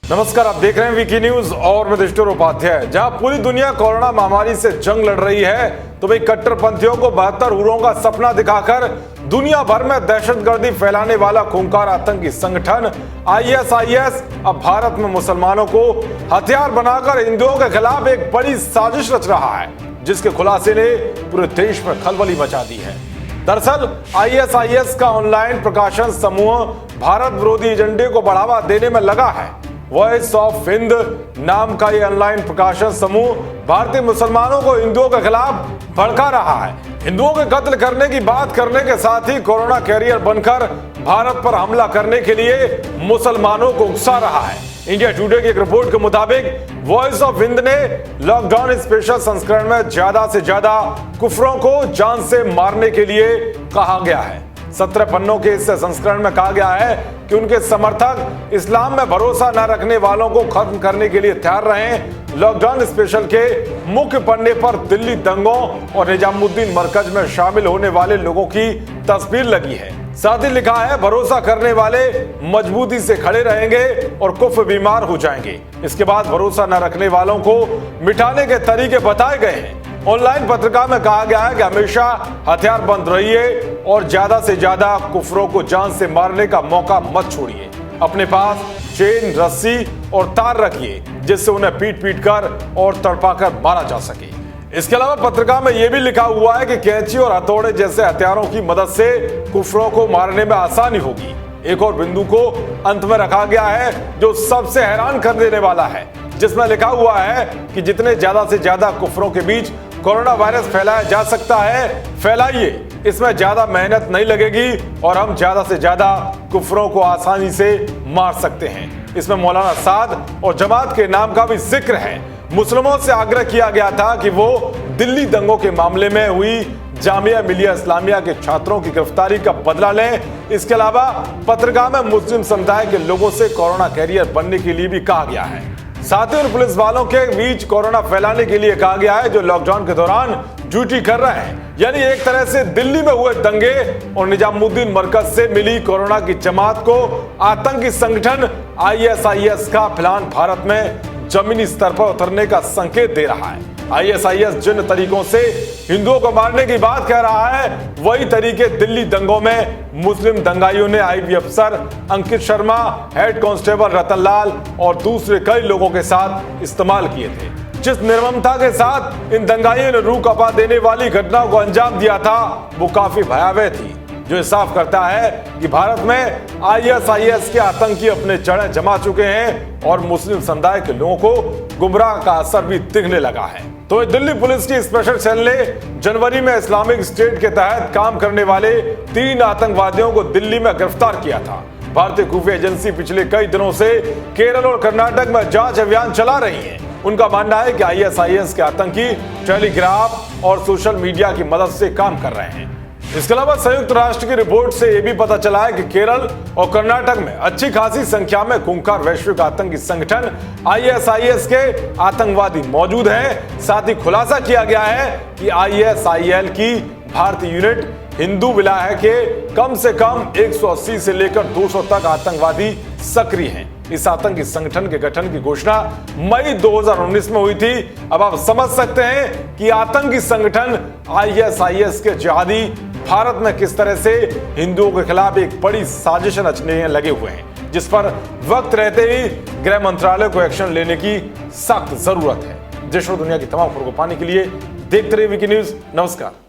नमस्कार, आप देख रहे हैं वीकी न्यूज और मैं दिष्टुर उपाध्याय। जहां पूरी दुनिया कोरोना महामारी से जंग लड़ रही है, तो भाई कट्टरपंथियों को 72 हुरों का सपना दिखाकर दुनिया भर में दहशतगर्दी फैलाने वाला खूंखार आतंकी संगठन ISIS अब भारत में मुसलमानों को हथियार बनाकर हिंदुओं के खिलाफ एक बड़ी साजिश रच रहा है, जिसके खुलासे ने पूरे देश में खलबली मचा दी है। दरअसल ISIS का ऑनलाइन प्रकाशन समूह भारत विरोधी एजेंडे को बढ़ावा देने में लगा है। वॉइस ऑफ हिंद नाम का यह ऑनलाइन प्रकाशन समूह भारतीय मुसलमानों को हिंदुओं के खिलाफ भड़का रहा है। हिंदुओं के कत्ल करने की बात करने के साथ ही कोरोना कैरियर बनकर भारत पर हमला करने के लिए मुसलमानों को उकसा रहा है। इंडिया टुडे की एक रिपोर्ट के मुताबिक वॉइस ऑफ हिंद ने लॉकडाउन स्पेशल संस्करण में ज्यादा से ज्यादा कुफरों को जान से मारने के लिए कहा गया है। 17 पन्नों के इस संस्करण में कहा गया है कि उनके समर्थक इस्लाम में भरोसा न रखने वालों को खत्म करने के लिए तैयार रहे। लॉकडाउन स्पेशल के मुख्य पन्ने पर दिल्ली दंगों और निजामुद्दीन मरकज में शामिल होने वाले लोगों की तस्वीर लगी है। साथ ही लिखा है, भरोसा करने वाले मजबूती से खड़े रहेंगे और कुफ्र बीमार हो जाएंगे। इसके बाद भरोसा न रखने वालों को मिटाने के तरीके बताए गए हैं। ऑनलाइन पत्रिका में कहा गया है कि हमेशा हथियार बंद रहिए और ज्यादा से ज्यादा कुफरों को जान से मारने का मौका मत छोड़िए। अपने पास चेन, रस्सी और तार रखिए, जिससे उन्हें पीट पीट कर और तड़पा कर मारा जा सके। इसके अलावा पत्रिका में यह भी लिखा हुआ है कि कैंची और हथौड़े जैसे हथियारों की मदद से कुफरों को मारने में आसानी होगी। एक और बिंदु को अंत में रखा गया है जो सबसे हैरान कर देने वाला है, जिसमें लिखा हुआ है कि जितने ज्यादा से ज्यादा कुफरों के बीच कोरोना वायरस फैलाया जा सकता है, फैलाइए। इसमें ज्यादा मेहनत नहीं लगेगी और हम ज्यादा से ज्यादा कुफरों को आसानी से मार सकते हैं। इसमें मौलाना साद और जमात के नाम का भी जिक्र है। मुस्लिमों से आग्रह किया गया था कि वो दिल्ली दंगों के मामले में हुई जामिया मिलिया इस्लामिया के छात्रों की गिरफ्तारी का बदला लें। इसके अलावा पत्रिका में मुस्लिम समुदाय के लोगों से कोरोना कैरियर बनने के लिए भी कहा गया है। साथ ही पुलिस वालों के बीच कोरोना फैलाने के लिए कहा गया है जो लॉकडाउन के दौरान ड्यूटी कर रहे हैं। यानी एक तरह से दिल्ली में हुए दंगे और निजामुद्दीन मरकज से मिली कोरोना की जमात को आतंकी संगठन ISIS का प्लान भारत में जमीनी स्तर पर उतरने का संकेत दे रहा है। ISIS जिन तरीकों से हिंदुओं को मारने की बात कह रहा है, वही तरीके दिल्ली दंगों में मुस्लिम दंगाइयों ने IB अफसर अंकित शर्मा, हेड कांस्टेबल रतन लाल और दूसरे कई लोगों के साथ इस्तेमाल किए थे। जिस निर्ममता के साथ इन दंगाइयों ने रूह कपा देने वाली घटनाओं को अंजाम दिया था, वो काफी भयावह थी, जो साफ करता है कि भारत में ISIS के आतंकी अपने जड़ें जमा चुके हैं और मुस्लिम समुदाय के लोगों को गुमराह का असर भी दिखने लगा है। तो दिल्ली पुलिस की स्पेशल सेल ने जनवरी में इस्लामिक स्टेट के तहत काम करने वाले 3 आतंकवादियों को दिल्ली में गिरफ्तार किया था। भारतीय खुफिया एजेंसी पिछले कई दिनों से केरल और कर्नाटक में जांच अभियान चला रही है। उनका मानना है कि ISIS के आतंकी टेलीग्राफ और सोशल मीडिया की मदद से काम कर रहे हैं। इसके अलावा संयुक्त राष्ट्र की रिपोर्ट से यह भी पता चला है कि केरल और कर्नाटक में अच्छी खासी संख्या में खूंखार वैश्विक आतंकी संगठन ISIS के आतंकवादी मौजूद हैं। साथ ही खुलासा किया गया है कि ISIL की भारतीय यूनिट हिंदू विलाय के कम से कम 180 से लेकर 200 तक आतंकवादी सक्रिय हैं। इस आतंकी संगठन के गठन की घोषणा मई 2019 में हुई थी। अब आप समझ सकते हैं कि आतंकी संगठन ISIS के जिहादी भारत में किस तरह से हिंदुओं के खिलाफ एक बड़ी साजिश रचने लगे हुए हैं, जिस पर वक्त रहते ही गृह मंत्रालय को एक्शन लेने की सख्त जरूरत है। देश और दुनिया की तमाम खबरों को पाने के लिए देखते रहिए वीकी न्यूज। नमस्कार।